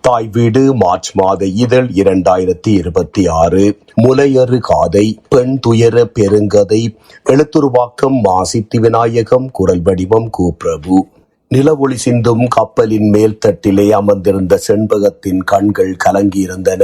தாய் வீடு மார்ச் மாத இதழ் 2026. முலையறு காதை பெண் துயர பெருங்கதை. எழுத்துருவாக்கம் மாசித்தி விநாயகம். குரல் வடிவம் கு. பிரபு. நிலவொளி சிந்தும் கப்பலின் மேல் தட்டிலே அமர்ந்திருந்த செண்பகத்தின் கண்கள் கலங்கியிருந்தன.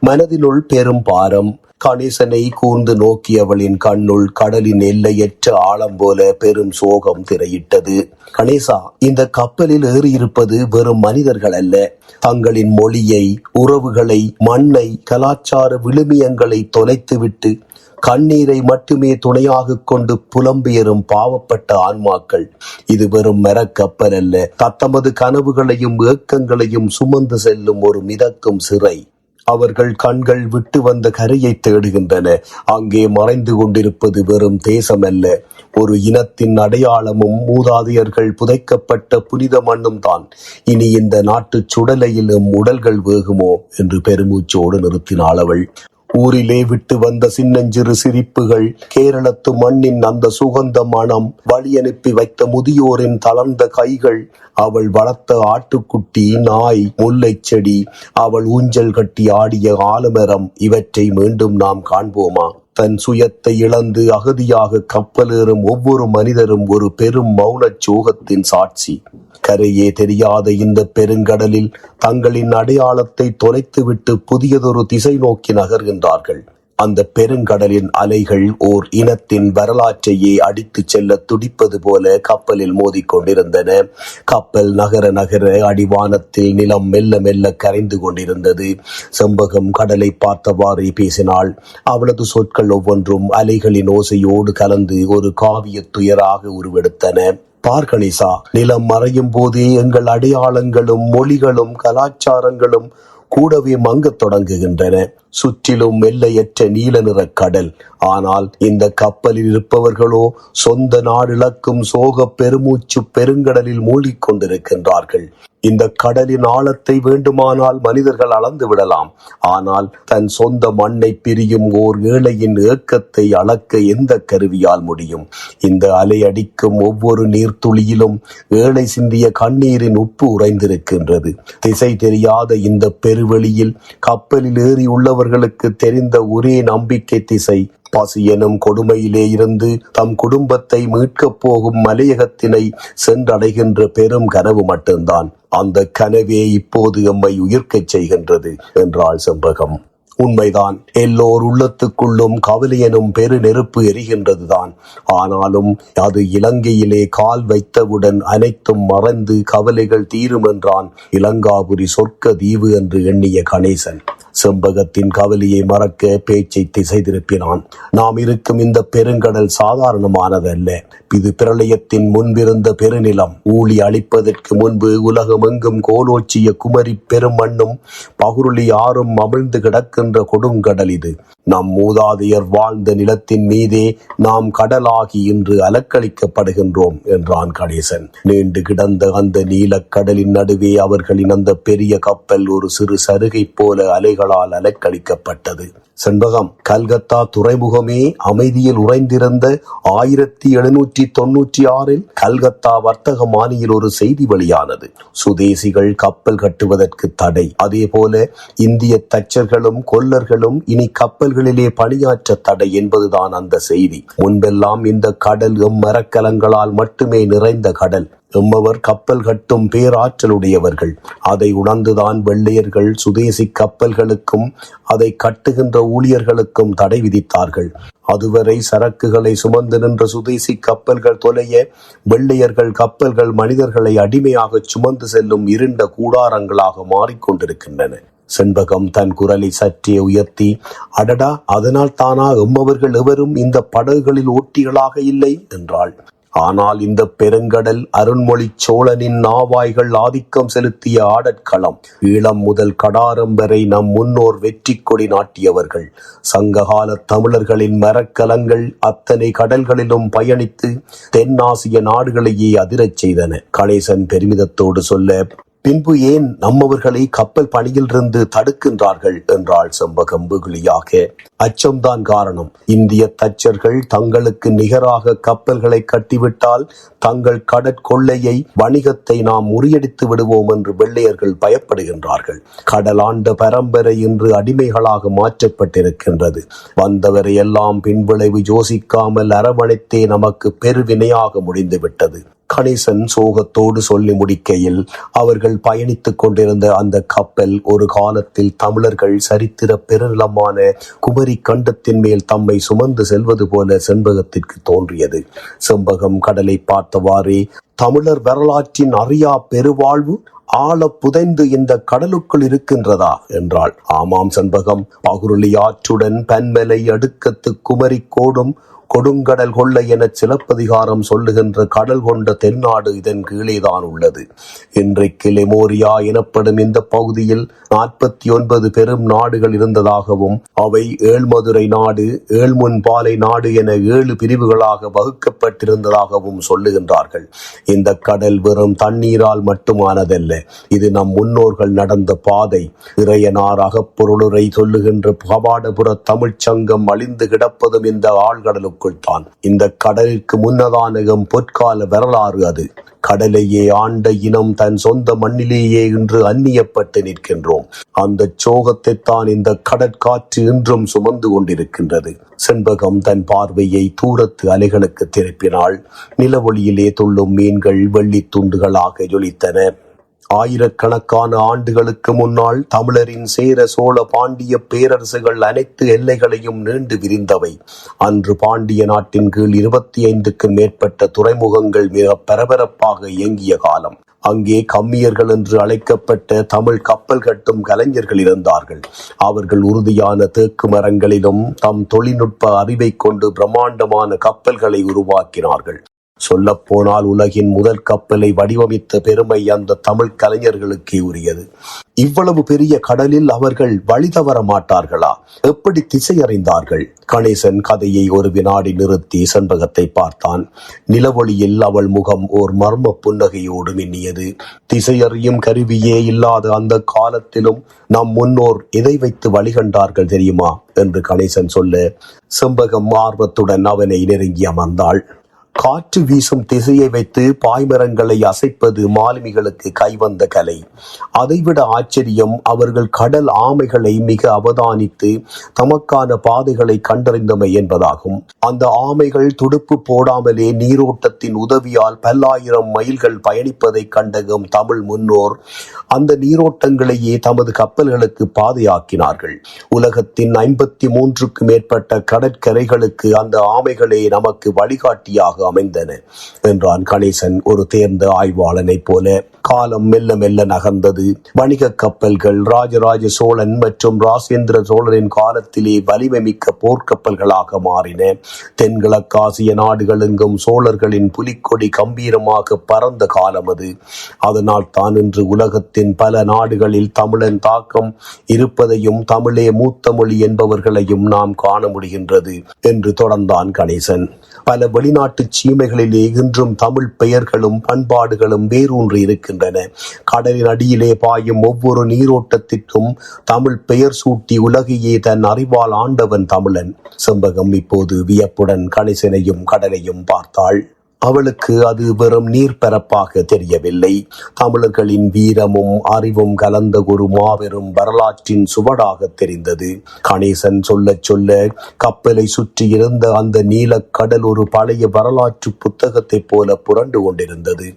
மனதினுள் பெரும் பாரம். கணேசனை கூர்ந்து நோக்கியவளின் கண்ணுள் கடலின் எல்லையற்ற ஆழம் போல பெரும் சோகம் திரையிட்டது. கணேசா, இந்த கப்பலில் ஏறியிருப்பது வெறும் மனிதர்கள் அல்ல. தங்களின் மொழியை, உறவுகளை, மண்ணை, கலாச்சார விழுமியங்களை தொலைத்துவிட்டு கண்ணீரை மட்டுமே துணையாக கொண்டு புலம்பெயரும் பாவப்பட்ட ஆன்மாக்கள். இது வெறும் மரக்கப்பல் அல்ல, தத்தமது கனவுகளையும் ஏக்கங்களையும் சுமந்து செல்லும் ஒரு மிதக்கும் சிறை. அவர்கள் கண்கள் விட்டு வந்த கரையை தேடுகின்றன. அங்கே மறைந்து கொண்டிருப்பது வெறும் தேசம் அல்ல, ஒரு இனத்தின் அடையாளமும் மூதாதையர்கள் புதைக்கப்பட்ட புனித மண்ணும் தான். இனி இந்த நாட்டு சுடலையிலும் உடல்கள் வேகுமோ என்று பெருமூச்சோடு நிறுத்தினாள் அவள். ஊரிலே விட்டு வந்த சின்னஞ்சிறு சிரிப்புகள், கேரளத்து மண்ணின் அந்த சுகந்த மனம், வழி அனுப்பி வைத்த முதியோரின் தளர்ந்த கைகள், அவள் வளர்த்த ஆட்டுக்குட்டி, நாய், முல்லை செடி, அவள் ஊஞ்சல் கட்டி ஆடிய ஆலமரம், இவற்றை மீண்டும் நாம் காண்போமா? தன் சுயத்தை இழந்து அகதியாக கப்பலேறும் ஒவ்வொரு மனிதரும் ஒரு பெரும் மௌனச் சோகத்தின் சாட்சி. கரையே தெரியாத இந்த பெருங்கடலில் தங்களின் அடையாளத்தை தொலைத்துவிட்டு புதியதொரு திசை நோக்கி நகர்கின்றார்கள். அந்த பெருங்கடலின் அலைகள் ஓர் இனத்தின் வரலாற்றையே அடித்துச் செல்ல துடிப்பது போல கப்பலில் மோதிக்கொண்டிருந்தன. கப்பல் நகர நகர அடிவானத்தில் நிலம் மெல்ல மெல்ல கரைந்து கொண்டிருந்தது. செண்பகம் கடலை பார்த்தவாறே பேசினாள். அவளது சொற்கள் ஒவ்வொன்றும் அலைகளின் ஓசையோடு கலந்து ஒரு காவிய துயராக உருவெடுத்தன. பார் கணேசா, நிலம் மறையும் போதே எங்கள் அடையாளங்களும் மொழிகளும் கலாச்சாரங்களும் கூடவே மங்கத் தொடங்குகின்றன. சுற்றிலும் எல்லையற்ற நீல நிற கடல். ஆனால் இந்த கப்பலில் இருப்பவர்களோ சொந்த நாடு இழக்கும் சோக பெருமூச்சு பெருங்கடலில் மூழ்கிக் கொண்டிருக்கின்றார்கள். இந்த கடலின் ஆழத்தை வேண்டுமானால் மனிதர்கள் அளந்து விடலாம். ஆனால் தன் சொந்த மண்ணை பிரியும் ஓர் ஏழையின் ஏக்கத்தை அளக்க எந்த கருவியால் முடியும்? இந்த அலை அடிக்கும் ஒவ்வொரு நீர்த்துளியிலும் ஏழை சிந்திய கண்ணீரின் உப்பு உறைந்திருக்கின்றது. திசை தெரியாத இந்த பெருவெளியில் கப்பலில் ஏறி உள்ளவர்களுக்கு தெரிந்த ஒரே நம்பிக்கை திசை பசி எனும் கொடுமையிலே இருந்து தம் குடும்பத்தை மீட்கப் போகும் மலையகத்தினை சென்றடைகின்ற பெரும் கனவு மட்டும்தான். அந்த கனவே இப்போது எம்மை உயிர்க்கச் செய்கின்றது என்றாள் செண்பகம். உண்மைதான், எல்லோர் உள்ளத்துக்குள்ளும் கவலை எனும் பெரு நெருப்பு எரிகின்றதுதான். ஆனாலும் அது இலங்கையிலே கால் வைத்தவுடன் அனைத்தும் மறந்து கவலைகள் தீரும் என்றான் இலங்காபுரி சொர்க்க தீவு என்று எண்ணிய கணேசன். செண்பகத்தின் கவலையை மறக்க பேச்சை திசை திருப்பினான். நாம் இருக்கும் இந்த பெருங்கடல் சாதாரணமானதல்ல. இது பிரளயத்தின் முன்பிருந்த பெருநிலம். ஊழி அழிப்பதற்கு முன்பு உலகமெங்கும் கோலோச்சிய குமரி பெருமண்ணும் பகுருளி ஆறும் அமிழ்ந்து கிடக்கின்ற கொடுங்கடல் இது. நம் மூதாதையர் வாழ்ந்த நிலத்தின் மீதே நாம் கடலாகி இன்று அலக்களிக்கப்படுகின்றோம் என்றான் கணேசன். நீண்டு கிடந்த அந்த நீலக்கடலின் நடுவே அவர்களின் அந்த பெரிய கப்பல் ஒரு சிறு சருகை போல அலைகளால் அலக்களிக்கப்பட்டது. செண்பகம், கல்கத்தா துறைமுகமே அமைதியில் உறைந்திருந்த 1796 கல்கத்தா வர்த்தக மானியில் ஒரு செய்தி வெளியானது. சுதேசிகள் கப்பல் கட்டுவதற்கு தடை. அதே போல இந்திய தச்சர்களும் கொல்லர்களும் இனி கப்பல்களிலே பணியாற்ற தடை என்பதுதான் அந்த செய்தி. முன்பெல்லாம் இந்த கடல் மரக்கலங்களால் மட்டுமே நிறைந்த கடல். எம்மவர் கப்பல் கட்டும் பேராற்றலுடையவர்கள். அதை உணர்ந்துதான் வெள்ளையர்கள் சுதேசி கப்பல்களுக்கும் அதை கட்டுகின்ற ஊழியர்களுக்கும் தடை விதித்தார்கள். அதுவரை சரக்குகளை சுமந்து நின்ற சுதேசி கப்பல்கள் தொலைய வெள்ளையர்கள் கப்பல்கள் மனிதர்களை அடிமையாக சுமந்து செல்லும் இருண்ட கூடாரங்களாக மாறிக்கொண்டிருக்கின்றன. செண்பகம் தன் குரலை சற்றே உயர்த்தி, அடடா, அதனால் தானா எம்மவர்கள் எவரும் இந்த படகுகளில் ஓட்டிகளாக இல்லை என்றாள். ஆனால் இந்த பெருங்கடல் அருண்மொழி சோழனின் நாவாய்கள் ஆதிக்கம் செலுத்திய ஆடற்களம். ஈழம் முதல் கடாரம் வரை நம் முன்னோர் வெற்றி கொடி நாட்டியவர்கள். சங்ககால தமிழர்களின் மரக்கலங்கள் அத்தனை கடல்களிலும் பயணித்து தென்னாசிய நாடுகளையே அதிரச் செய்தன. கணேசன் பெருமிதத்தோடு சொல்ல, பின்பு ஏன் நம்மவர்களை கப்பல் பணியிலிருந்து தடுக்கின்றார்கள் என்றாள் செம்பகம் வெகுளியாக. அச்சம்தான் காரணம். இந்திய தச்சர்கள் தங்களுக்கு நிகராக கப்பல்களை கட்டிவிட்டால் தங்கள் கடற்கொள்ளையை வணிகத்தை நாம் முறியடித்து விடுவோம் என்று வெள்ளையர்கள் பயப்படுகின்றார்கள். கடலாண்ட பரம்பரை இன்று அடிமைகளாக மாற்றப்பட்டிருக்கின்றது. வந்தவரை எல்லாம் பின்விளைவு யோசிக்காமல் அரவணைத்தே நமக்கு பெருவினையாக முடிந்துவிட்டது. கணேசன் சோகத்தோடு சொல்லி முடிக்கையில், அவர்கள் பயணித்துக் கொண்டிருந்த அந்த கப்பல் ஒரு காலத்தில் தமிழர்கள் சரித்திர பெருநிலமான குமரி கண்டத்தின் மேல் தம்மை சுமந்து செல்வது போல செண்பகத்திற்கு தோன்றியது. செண்பகம் கடலை பார்த்தவாறே, தமிழர் வரலாற்றின் அறியா பெருவாழ்வு ஆழ புதைந்து இந்த கடலுக்குள் இருக்கின்றதா என்றாள். ஆமாம் செண்பகம், பகுருளி ஆற்றுடன் பன்மலை அடுக்கத்து குமரி கோடும் கொடுங்கடல் கொள்ளை என சிலப்பதிகாரம் சொல்லுகின்ற கடல் கொண்ட தென்னாடு இதன் கீழேதான் உள்ளது. இன்றைக்கு லெமோரியா எனப்படும் இந்த பகுதியில் 49 பெரும் நாடுகள் இருந்ததாகவும் அவை ஏழ்மதுரை நாடு, ஏழ்முன்பாலை நாடு என 7 பிரிவுகளாக வகுக்கப்பட்டிருந்ததாகவும் சொல்லுகின்றார்கள். இந்த கடல் வெறும் தண்ணீரால் மட்டுமானதல்ல. இது நம் முன்னோர்கள் நடந்த பாதை. இறையனார் அகப்பொருளுரை சொல்லுகின்ற கபாடபுர தமிழ்ச்சங்கம் அழிந்து கிடப்பதும் இந்த ஆழ்கடலுக்கு தான். இந்த கடலுக்கு முன்னதான பொற்கால வரலாறு அது. கடலையே ஆண்ட இனம் தன் சொந்த மண்ணிலேயே இன்று அந்நியப்பட்டு நிற்கின்றோம். அந்த சோகத்தை தான் இந்த கடற்காற்று இன்றும் சுமந்து கொண்டிருக்கின்றது. செண்பகம் தன் பார்வையை தூரத்து அலைகளுக்கு திருப்பினாள். நிலவொளியிலே துள்ளும் மீன்கள் வெள்ளி துண்டுகளாக ஜொலித்தன. ஆயிரக்கணக்கான ஆண்டுகளுக்கு முன்னால் தமிழரின் சேர சோழ பாண்டிய பேரரசுகள் அனைத்து எல்லைகளையும் நீண்டு விரிந்தவை. அன்று பாண்டிய நாட்டின் கீழ் 25க்கும் மேற்பட்ட துறைமுகங்கள் மிக பரபரப்பாக இயங்கிய காலம். அங்கே கம்மியர்கள் என்று அழைக்கப்பட்ட தமிழ் கப்பல் கட்டும் கலைஞர்கள் இருந்தார்கள். அவர்கள் உறுதியான தேக்கு மரங்களிலும் தம் தொழில்நுட்ப அறிவை கொண்டு பிரம்மாண்டமான கப்பல்களை உருவாக்கினார்கள். சொல்லப்போனால் உலகின் முதல் கப்பலை வடிவமைத்த பெருமை அந்த தமிழ் கலைஞர்களுக்கே உரியது. இவ்வளவு பெரிய கடலில் அவர்கள் வழி தவற மாட்டார்களா? எப்படி திசை அறிந்தார்கள்? கணேசன் கதையை ஒரு வினாடி நிறுத்தி செண்பகத்தை பார்த்தான். நிலவொளியில் அவள் முகம் ஓர் மர்ம புன்னகையோடு மின்னியது. திசையறியும் கருவியே இல்லாத அந்த காலத்திலும் நம் முன்னோர் எதை வைத்து வழிகண்டார்கள் தெரியுமா என்று கணேசன் சொல்ல, செண்பகம் ஆர்வத்துடன் அவனை நெருங்கி அமர்ந்தாள். காற்று வீசும் திசையை வைத்து பாய்மரங்களை அசைப்பது மாலுமிகளுக்கு கைவந்த கலை. அதைவிட ஆச்சரியம் அவர்கள் கடல் ஆமைகளை மிக அவதானித்து தமக்கான பாதைகளை கண்டறிந்தமை என்பதாகும். அந்த ஆமைகள் துடுப்பு போடாமலே நீரோட்டத்தின் உதவியால் பல்லாயிரம் மைல்கள் பயணிப்பதை கண்டகும் தமிழ் முன்னோர் அந்த நீரோட்டங்களையே தமது கப்பல்களுக்கு பாதையாக்கினார்கள். உலகத்தின் 53க்கும் மேற்பட்ட கடற்கரைகளுக்கு அந்த ஆமைகளே நமக்கு வழிகாட்டியாக அமைந்தன என்றான் கணேசன் ஒரு தேர்ந்த ஆய்வாளனைப் போல. காலம் மெல்ல மெல்ல நகர்ந்தது. வணிக கப்பல்கள் ராஜராஜ சோழன் மற்றும் ராசேந்திர சோழரின் காலத்திலே வலிமை மிக்க போர்க்கப்பல்களாக மாறின. தென்கிழக்காசிய நாடுகள் எங்கும் சோழர்களின் புலிக்கொடி கம்பீரமாக பறந்த காலம் அது. அதனால் தான் இன்று உலகத்தின் பல நாடுகளில் தமிழன் தாக்கம் இருப்பதையும் தமிழே மூத்த மொழி என்பவர்களையும் நாம் காண முடிகின்றது என்று தொடர்ந்தான் கணேசன். பல வெளிநாட்டு சீமைகளிலே இன்றும் தமிழ் பெயர்களும் பண்பாடுகளும் வேரூன்றி இருக்கின்றன. கடலின் அடியிலே பாயும் ஒவ்வொரு நீரோட்டத்திற்கும் தமிழ் பெயர் சூட்டி உலகையே தன் அறிவால் ஆண்டவன் தமிழன். செண்பகம் இப்போது வியப்புடன் கணேசனையும் கடலையும் பார்த்தாள். அவளுக்கு அது வெறும் நீர்ப்பரப்பாக தெரியவில்லை. தமிழர்களின் வீரமும் அறிவும் கலந்த ஒரு மாபெரும் வரலாற்றின் சுவடாக தெரிந்தது. கணேசன் சொல்ல சொல்ல கப்பலை சுற்றி இருந்த அந்த நீலக்கடல் ஒரு பழைய வரலாற்று புத்தகத்தைப் போல புரண்டு கொண்டிருந்தது.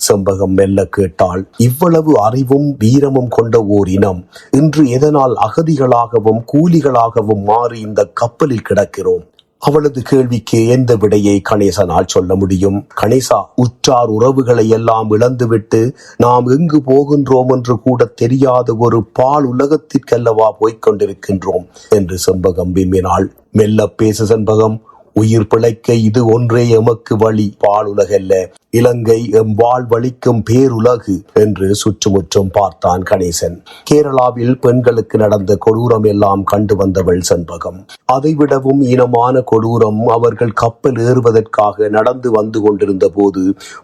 செண்பகம் மெல்ல கேட்டாள், இவ்வளவு அறிவும் வீரமும் கொண்ட ஓர் இனம் இன்று எதனால் அகதிகளாகவும் கூலிகளாகவும் மாறி இந்த கப்பலில் கிடக்கிறோம்? அவளது கேள்விக்கு எந்த விடையை கணேசனால் சொல்ல முடியும்? கணேசா, உற்றார் உறவுகளை எல்லாம் இழந்துவிட்டு நாம் எங்கு போகின்றோம் என்று கூட தெரியாத ஒரு பால் உலகத்திற்கல்லவா போய்கொண்டிருக்கின்றோம் என்று செண்பகம் விம்மினாள். மெல்ல பேசு செண்பகம், உயிர் பிழைக்க இது ஒன்றே எமக்கு வழி. பால் உலகல்ல, இலங்கை எம் வாழ்வளிக்கும் பேருலகு என்று சுற்றுமுற்றும் பார்த்தான் கணேசன். கேரளாவில் பெண்களுக்கு நடந்த கொடூரம் எல்லாம் கண்டு வந்தவள் செண்பகம். அதைவிடவும் ஈனமான கொடூரம் அவர்கள் கப்பல் ஏறுவதற்காக நடந்து வந்து கொண்டிருந்த போது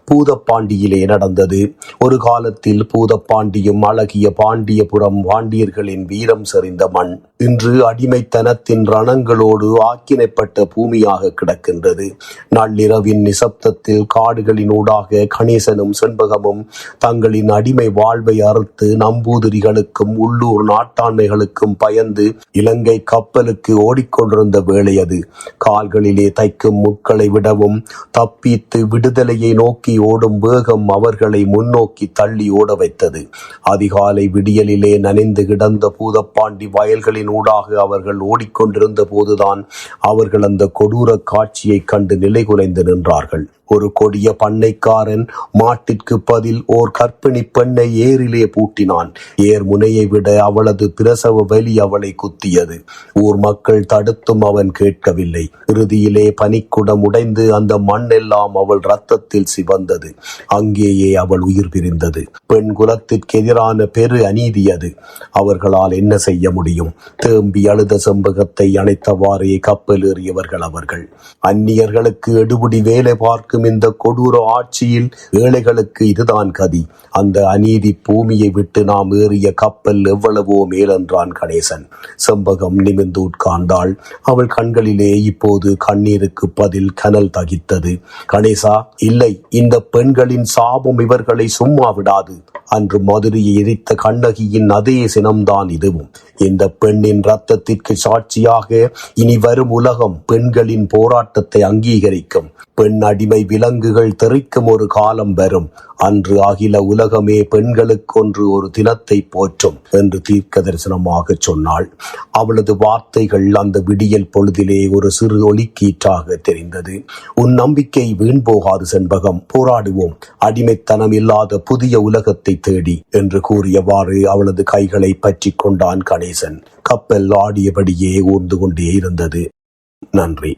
பூதப்பாண்டியிலே நடந்தது. ஒரு காலத்தில் பூதப்பாண்டியும் அழகிய பாண்டியபுரம் பாண்டியர்களின் வீரம் செறிந்த மண் இன்று அடிமைத்தனத்தின் ரணங்களோடு ஆக்கினைப்பட்ட பூமியாக கிடக்கின்றது. நள்ளிரவின் நிசப்தத்தில் காடுகளினூடாக கணேசனும் செண்பகமும் தங்களின் அடிமை வாழ்வை அறுத்து நம்பூதிரிகளுக்கும் உள்ளூர் நாட்டாண்மைகளுக்கும் பயந்து இலங்கை கப்பலுக்கு ஓடிக்கொண்டிருந்த வேளை அது. கால்களிலே தைக்கும் முட்களை விடவும் தப்பித்து விடுதலையை நோக்கி ஓடும் வேகம் அவர்களை முன்னோக்கி தள்ளி ஓட வைத்தது. அதிகாலை விடியலிலே நனைந்து கிடந்த பூதப்பாண்டி வயல்களின் ஊடாக அவர்கள் ஓடிக்கொண்டிருந்த போதுதான் அவர்கள் அந்த கொடூர காட்சியை கண்டு நிலைகுலைந்து நின்றார்கள். ஒரு கொடிய பண்ணைக்காரன் மாட்டிற்கு பதில் ஓர் கர்ப்பிணி பெண்ணை ஏரிலே பூட்டினான். ஏர் முனையை விட அவளது பிரசவ வலி அவளை குத்தியது. ஊர் மக்கள் தடுத்தும் அவன் கேட்கவில்லை. இறுதியிலே பனிக்குடம் உடைந்து அந்த மண்ணெல்லாம் அவள் இரத்தத்தில் சிவந்தது. அங்கேயே அவள் உயிர் பிரிந்தது. பெண் குலத்திற்கு எதிரான பெரு அநீதி அது. அவர்களால் என்ன செய்ய முடியும்? தேம்பி அழுத செம்பகத்தை அணைத்தவாறே கப்பல் ஏறியவர்கள் அவர்கள். அந்நியர்களுக்கு எடுபடி வேலை பார்க்கும் இந்த கொடூர ஆட்சியில் ஏழைகளுக்கு இதுதான் கதி. அந்த அநீதி பூமியை விட்டு நாம் ஏறிய கப்பல் எவ்வளவோ மேலென்றான் கணேசன். செம்பகம் நிமிர்ந்து உட்கார்ந்தாள். அவள் கண்களிலே இப்போது கண்ணீருக்கு பதில் கனல் தகித்தது. கணேசா, இல்லை, இந்த பெண்களின் சாபம் இவர்களை சும்மா விடாது. அன்று மதுரையை எரித்த கண்ணகியின் அதே சினம்தான் இதுவும். இந்த பெண்ணின் இரத்தத்திற்கு சாட்சியாக இனி வரும் உலகம் பெண்களின் போராட்டத்தை அங்கீகரிக்கும். பெண் அடிமை விலங்குகள் தெறிக்கும் ஒரு காலம் வரும். அன்று அகில உலகமே பெண்களுக்கொன்று ஒரு தினத்தை போற்றும் என்று தீர்க்க தரிசனமாக சொன்னாள். அவளது வார்த்தைகள் அந்த விடியல் பொழுதிலே ஒரு சிறு ஒலிக்கீற்றாக தெரிந்தது. உன் நம்பிக்கை வீண் போகாது செண்பகம், போராடுவோம், அடிமைத்தனம் இல்லாத புதிய உலகத்தை தேடி என்று கூறியவாறு அவளது கைகளை பற்றி கொண்டான் கணேசன். கப்பல் ஆடியபடியே ஊர்ந்து கொண்டே இருந்தது. நன்றி.